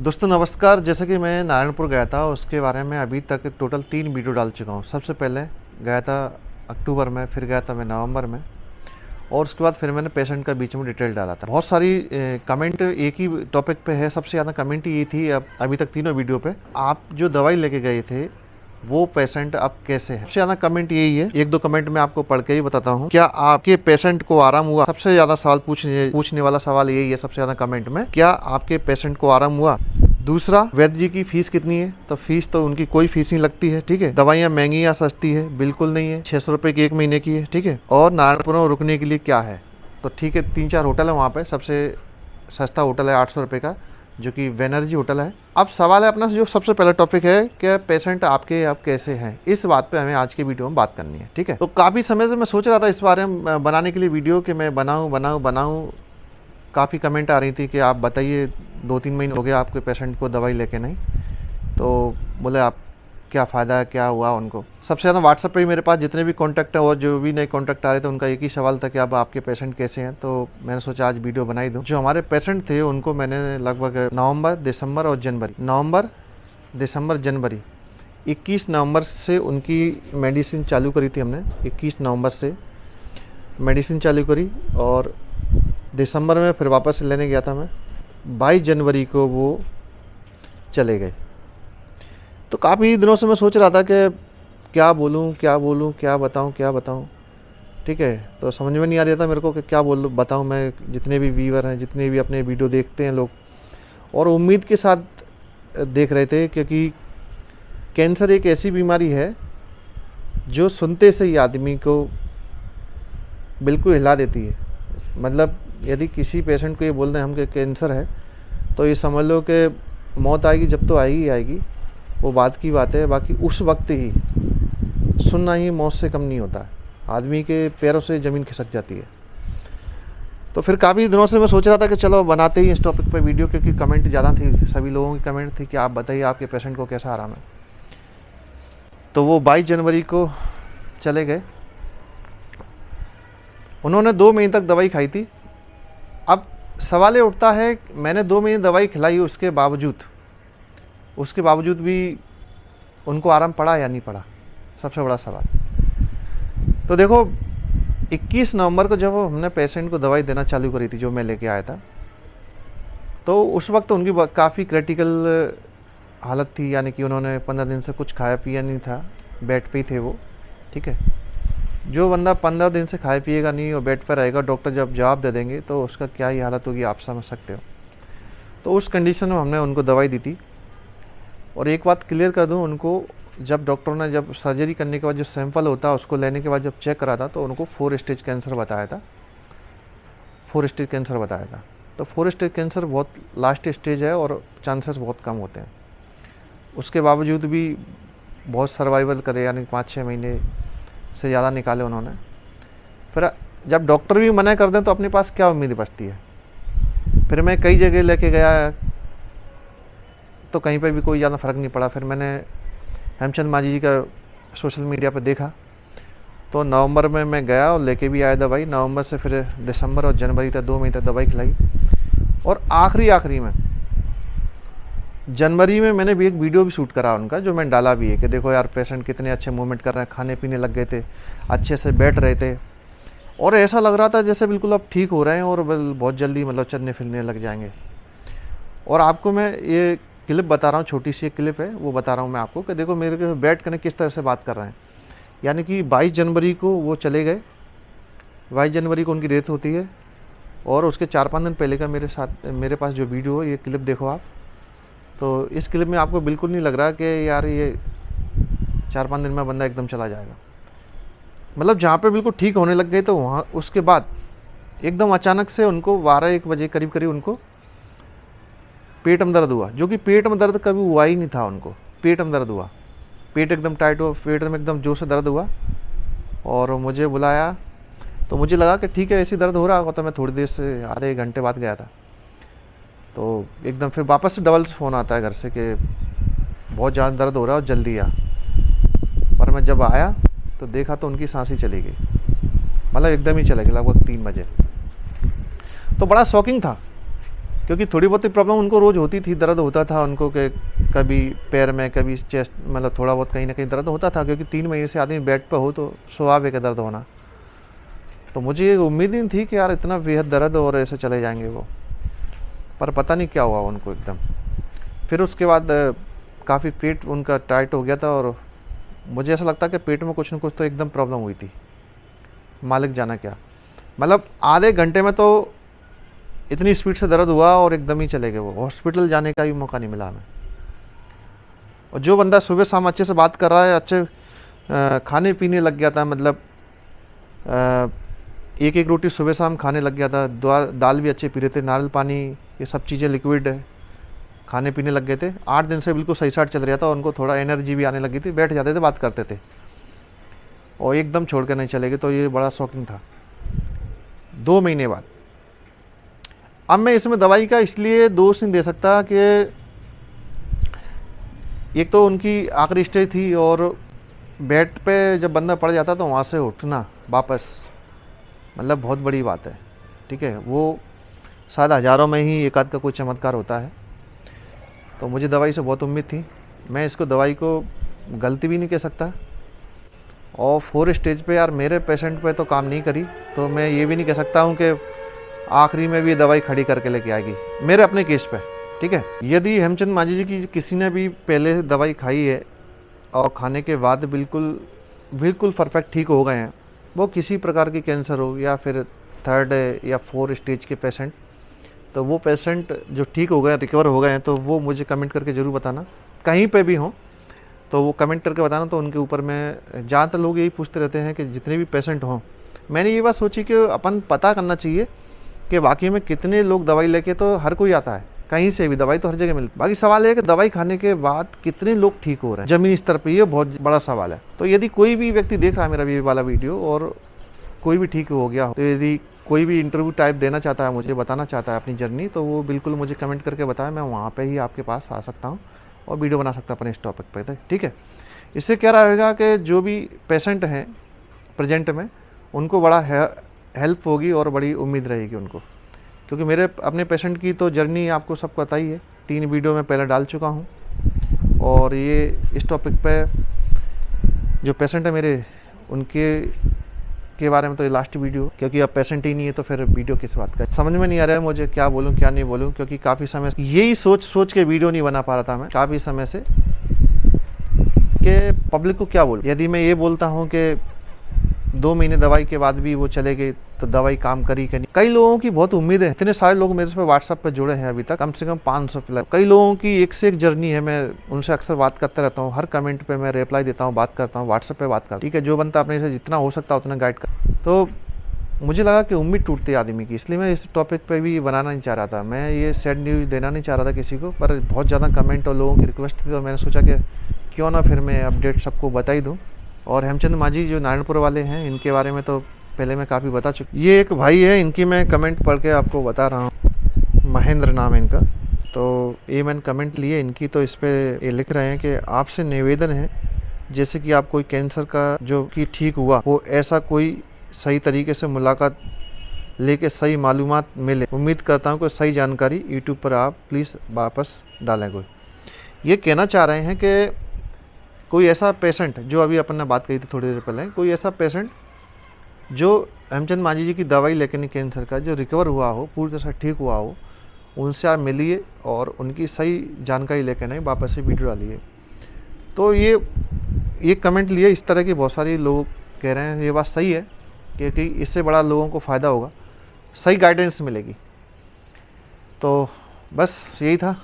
दोस्तों नमस्कार। जैसा कि मैं नारायणपुर गया था, उसके बारे में अभी तक टोटल 3 वीडियो डाल चुका हूँ। सबसे पहले गया था अक्टूबर में, फिर गया था मैं नवंबर में, और उसके बाद फिर मैंने पेशेंट का बीच में डिटेल डाला था। बहुत सारी कमेंट एक ही टॉपिक पे है। सबसे ज़्यादा कमेंट ये थी अभी तक तीनों वीडियो पे, आप जो दवाई लेके गए थे वो पेशेंट अब कैसे है। सबसे ज़्यादा कमेंट यही है। एक दो कमेंट मैं आपको पढ़ के ही बताता हूँ। क्या आपके पेशेंट को आराम हुआ? सबसे ज़्यादा सवाल पूछने वाला सवाल यही है सबसे ज़्यादा कमेंट में, क्या आपके पेशेंट को आराम हुआ। दूसरा, वैद्य जी की फीस कितनी है? तो फीस तो उनकी कोई फीस नहीं लगती है, ठीक है। दवाइयाँ महंगी या सस्ती है? बिल्कुल नहीं है। 600 रुपये की 1 महीने की है, ठीक है। और नारायणपुर में रुकने के लिए क्या है? तो ठीक है, 3-4 होटल है वहाँ पे। सबसे सस्ता होटल है 800 रुपये का, जो कि वेनर्जी होटल है। अब सवाल है अपना जो सबसे पहला टॉपिक है कि पेशेंट आपके अब कैसे हैं। इस बात पे हमें आज की वीडियो में बात करनी है, ठीक है। तो काफ़ी समय से मैं सोच रहा था इस बारे में बनाने के लिए वीडियो, कि मैं बनाऊँ। काफ़ी कमेंट आ रही थी कि आप बताइए, 2-3 महीने हो गए आपके पेशेंट को दवाई लेके नहीं, तो बोले आप क्या फ़ायदा है, क्या हुआ उनको। सबसे ज़्यादा व्हाट्सएप पे ही मेरे पास जितने भी कॉन्टैक्ट हैं और जो भी नए कॉन्टैक्ट आ रहे थे, उनका एक ही सवाल था कि अब आपके पेशेंट कैसे हैं। तो मैंने सोचा आज वीडियो बनाई दूँ। जो हमारे पेशेंट थे उनको मैंने लगभग नवंबर, दिसंबर और जनवरी 21 नवंबर से उनकी मेडिसिन चालू करी थी हमने। 21 नवंबर से मेडिसिन चालू करी और दिसंबर में फिर वापस लेने गया था मैं। 22 जनवरी को वो चले गए। तो काफ़ी दिनों से मैं सोच रहा था कि क्या बोलूँ, क्या बताऊँ, ठीक है। तो समझ में नहीं आ रहा था मेरे को कि क्या बताऊँ मैं। जितने भी व्यूअर हैं, जितने भी अपने वीडियो देखते हैं लोग, और उम्मीद के साथ देख रहे थे, क्योंकि कैंसर एक ऐसी बीमारी है जो सुनते से ही आदमी को बिल्कुल हिला देती है। मतलब यदि किसी पेशेंट को ये बोल दें हम कि कैंसर है, तो ये समझ लो कि मौत आएगी, जब तो आएगी ही आएगी, वो बात की बात है। बाकी उस वक्त ही सुनना ही मौत से कम नहीं होता है। आदमी के पैरों से ज़मीन खिसक जाती है। तो फिर काफ़ी दिनों से मैं सोच रहा था कि चलो बनाते ही इस टॉपिक पर वीडियो, क्योंकि कमेंट ज़्यादा थी। सभी लोगों की कमेंट थी कि आप बताइए आपके पेशेंट को कैसा आराम है। तो वो 22 जनवरी को चले गए। उन्होंने 2 महीने तक दवाई खाई थी। अब सवाल ये उठता है, मैंने 2 महीने दवाई खिलाई, उसके बावजूद भी उनको आराम पड़ा या नहीं पड़ा, सबसे बड़ा सवाल। तो देखो, 21 नवंबर को जब हमने पेशेंट को दवाई देना चालू करी थी, जो मैं लेके आया था, तो उस वक्त उनकी काफ़ी क्रिटिकल हालत थी। यानी कि उन्होंने 15 दिन से कुछ खाया पिया नहीं था, बेड पे ही थे वो, ठीक है। जो बंदा 15 दिन से खाए पिएगा नहीं और बेड पर रहेगा, डॉक्टर जब जवाब दे देंगे तो उसका क्या ही हालत होगी, आप समझ सकते हो। तो उस कंडीशन में हमने उनको दवाई दी थी। और एक बात क्लियर कर दूं उनको, जब डॉक्टर ने जब सर्जरी करने के बाद जो सैंपल होता है उसको लेने के बाद जब चेक करा था, तो उनको 4 स्टेज कैंसर बताया था। 4 स्टेज कैंसर बताया था। तो 4 स्टेज कैंसर बहुत लास्ट स्टेज है और चांसेस बहुत कम होते हैं। उसके बावजूद भी बहुत सर्वाइवल करे, यानी 5-6 महीने से ज़्यादा निकाले उन्होंने। फिर जब डॉक्टर भी मना कर दें तो अपने पास क्या उम्मीद बचती है। फिर मैं कई जगह लेके गया तो कहीं पे भी कोई ज़्यादा फ़र्क नहीं पड़ा। फिर मैंने हेमचंद मांझी जी का सोशल मीडिया पर देखा, तो नवंबर में मैं गया और लेके भी आया दवाई। नवंबर से फिर दिसंबर और जनवरी तक 2 महीने तक दवाई खिलाई। और आखिरी में जनवरी में मैंने भी एक वीडियो भी शूट करा उनका, जो मैंने डाला भी है कि देखो यार पेशेंट कितने अच्छे मूवमेंट कर रहे हैं, खाने पीने लग गए थे, अच्छे से बैठ रहे थे, और ऐसा लग रहा था जैसे बिल्कुल अब ठीक हो रहे हैं और बहुत जल्दी मतलब चलने फिरने लग जाएंगे। और आपको मैं ये क्लिप बता रहा हूँ, छोटी सी एक क्लिप है, वो बता रहा हूँ मैं आपको कि देखो मेरे को बैठ कर किस तरह से बात कर रहे हैं। यानी कि 22 जनवरी को वो चले गए, 22 जनवरी को उनकी डेथ होती है, और उसके 4-5 दिन पहले का मेरे पास जो वीडियो है, ये क्लिप देखो आप। तो इस क्लिप में आपको बिल्कुल नहीं लग रहा कि यार ये 4-5 दिन में बंदा एकदम चला जाएगा। मतलब जहाँ पे बिल्कुल ठीक होने लग गए, तो वहाँ उसके बाद एकदम अचानक से उनको 12-1 बजे करीब उनको पेट में दर्द हुआ, जो कि पेट में दर्द कभी हुआ ही नहीं था उनको। पेट में दर्द हुआ, पेट एकदम टाइट हुआ, पेट में एकदम जोर से दर्द हुआ। और मुझे बुलाया तो मुझे लगा कि ठीक है, ऐसी दर्द हो रहा होगा। तो मैं थोड़ी देर से आधे 1 घंटे बाद गया था, तो एकदम फिर वापस से डबल फ़ोन आता है घर से कि बहुत ज़्यादा दर्द हो रहा है और जल्दी आ। पर मैं जब आया तो देखा तो उनकी सांस ही चली गई, मतलब एकदम ही चले गई लगभग 3 बजे। तो बड़ा शॉकिंग था क्योंकि थोड़ी बहुत प्रॉब्लम उनको रोज़ होती थी, दर्द होता था उनको कि कभी पैर में, कभी चेस्ट, मतलब थोड़ा बहुत कहीं ना कहीं दर्द होता था, क्योंकि 3 महीने से आदमी बेड पर हो तो स्वाभाविक है दर्द होना। तो मुझे उम्मीद नहीं थी कि यार इतना बेहद दर्द और ऐसे चले जाएंगे वो, पर पता नहीं क्या हुआ उनको एकदम। फिर उसके बाद काफ़ी पेट उनका टाइट हो गया था, और मुझे ऐसा लगता कि पेट में कुछ ना कुछ तो एकदम प्रॉब्लम हुई थी, मालिक जाना क्या। मतलब आधे घंटे में तो इतनी स्पीड से दर्द हुआ और एकदम ही चले गए वो, हॉस्पिटल जाने का भी मौका नहीं मिला हमें। और जो बंदा सुबह शाम अच्छे से बात कर रहा है, अच्छे खाने पीने लग गया था, मतलब एक एक रोटी सुबह शाम खाने लग गया था, दाल भी अच्छे पी रहे थे, नारियल पानी, ये सब चीज़ें लिक्विड खाने पीने लग गए थे। 8 दिन से बिल्कुल सही साट चल रहा था, उनको थोड़ा एनर्जी भी आने लगी थी, बैठ जाते थे, बात करते थे, और एकदम छोड़ कर नहीं चले गए। तो ये बड़ा शॉकिंग था 2 महीने बाद। अब मैं इसमें दवाई का इसलिए दोष नहीं दे सकता कि एक तो उनकी आखिरी स्टेज थी, और बेड पे जब बंदा पड़ जाता तो वहाँ से उठना वापस, मतलब बहुत बड़ी बात है, ठीक है। वो शायद हज़ारों में ही एक आध का कोई चमत्कार होता है। तो मुझे दवाई से बहुत उम्मीद थी, मैं इसको दवाई को गलती भी नहीं कह सकता। और 4 स्टेज पे यार मेरे पेशेंट पे तो काम नहीं करी, तो मैं ये भी नहीं कह सकता हूँ कि आखिरी में भी दवाई खड़ी करके लेके आएगी मेरे अपने केस पे, ठीक है। यदि हेमचंद मांझी जी की किसी ने भी पहले दवाई खाई है और खाने के बाद बिल्कुल परफेक्ट ठीक हो गए हैं, वो किसी प्रकार की कैंसर हो या फिर 3rd या 4 स्टेज के पेशेंट, तो वो पेशेंट जो ठीक हो गए, रिकवर हो गए हैं, तो वो मुझे कमेंट करके ज़रूर बताना, कहीं पे भी हों तो वो कमेंट करके बताना। तो उनके ऊपर मैं, ज़्यादातर लोग यही पूछते रहते हैं कि जितने भी पेशेंट हों, मैंने ये बात सोची कि अपन पता करना चाहिए कि वाकई में कितने लोग दवाई लेके, तो हर कोई आता है कहीं से भी, दवाई तो हर जगह मिलती है, बाकी सवाल है कि दवाई खाने के बाद कितने लोग ठीक हो रहे हैं ज़मीनी स्तर पर, ये बहुत बड़ा सवाल है। तो यदि कोई भी व्यक्ति देख रहा है मेरा ये वाला वीडियो और कोई भी ठीक हो गया हो, तो यदि कोई भी इंटरव्यू टाइप देना चाहता है, मुझे बताना चाहता है अपनी जर्नी, तो वो बिल्कुल मुझे कमेंट करके बताए, मैं वहाँ पे ही आपके पास आ सकता हूँ और वीडियो बना सकता हूँ अपने इस टॉपिक पे, ठीक है। इससे क्या रहेगा कि जो भी पेशेंट हैं प्रेजेंट में, उनको बड़ा हेल्प होगी और बड़ी उम्मीद रहेगी उनको, क्योंकि मेरे अपने पेशेंट की तो जर्नी आपको सबको पता ही है, 3 वीडियो में पहले डाल चुका हूँ। और ये इस टॉपिक पे जो पेशेंट है मेरे, उनके बारे में तो ये लास्ट वीडियो, क्योंकि अब पेशेंट ही नहीं है तो फिर वीडियो किस बात का, समझ में नहीं आ रहा है मुझे क्या बोलूं क्या नहीं बोलूं, क्योंकि काफ़ी समय से यही सोच के वीडियो नहीं बना पा रहा था मैं काफ़ी समय से, कि पब्लिक को क्या बोलूं। यदि मैं ये बोलता हूं कि 2 महीने दवाई के बाद भी वो चले गए, तो दवाई काम करी कि नहीं। कई लोगों की बहुत उम्मीद है, इतने सारे लोग मेरे से व्हाट्सएप पे जुड़े हैं अभी तक, कम से कम 500 प्लस। कई लोगों की एक से एक जर्नी है, मैं उनसे अक्सर बात करता रहता हूँ, हर कमेंट पे मैं रिप्लाई देता हूँ, बात करता हूँ, व्हाट्सएप पे बात करता हूँ, ठीक है। जो बनता अपने से जितना हो सकता है उतना गाइड कर। तो मुझे लगा कि उम्मीद टूटती है आदमी की, इसलिए मैं इस टॉपिक पे भी बनाना नहीं चाह रहा था, मैं ये सैड न्यूज़ देना नहीं चाह रहा था किसी को, पर बहुत ज़्यादा कमेंट और लोगों की रिक्वेस्ट थी, तो मैंने सोचा कि क्यों ना फिर मैं अपडेट सबको बता ही दूँ। और हेमचंद मांझी जो नारायणपुर वाले हैं, इनके बारे में तो पहले मैं काफ़ी बता चुका। ये एक भाई है, इनकी मैं कमेंट पढ़ के आपको बता रहा हूँ, महेंद्र नाम है इनका। तो ये मैंने कमेंट लिए इनकी, तो इस पर ये लिख रहे हैं कि आपसे निवेदन है, जैसे कि आप कोई कैंसर का जो कि ठीक हुआ वो, ऐसा कोई सही तरीके से मुलाकात लेके सही मालूमात मिले। उम्मीद करता हूँ कि सही जानकारी यूट्यूब पर आप प्लीज़ वापस डालें। कोई ये कहना चाह रहे हैं कि कोई ऐसा पेशेंट, जो अभी अपन ने बात कही थी थोड़ी देर पहले, कोई ऐसा पेशेंट जो हेमचंद मांझी जी की दवाई लेके नहीं, कैंसर का, जो रिकवर हुआ हो, पूरी तरह से ठीक हुआ हो, उनसे आप मिलिए और उनकी सही जानकारी लेके नहीं वापस से वीडियो डालिए। तो ये कमेंट लिए इस तरह के बहुत सारे लोग कह रहे हैं, ये बात सही है, क्योंकि इससे बड़ा लोगों को फ़ायदा होगा, सही गाइडेंस मिलेगी। तो बस यही था।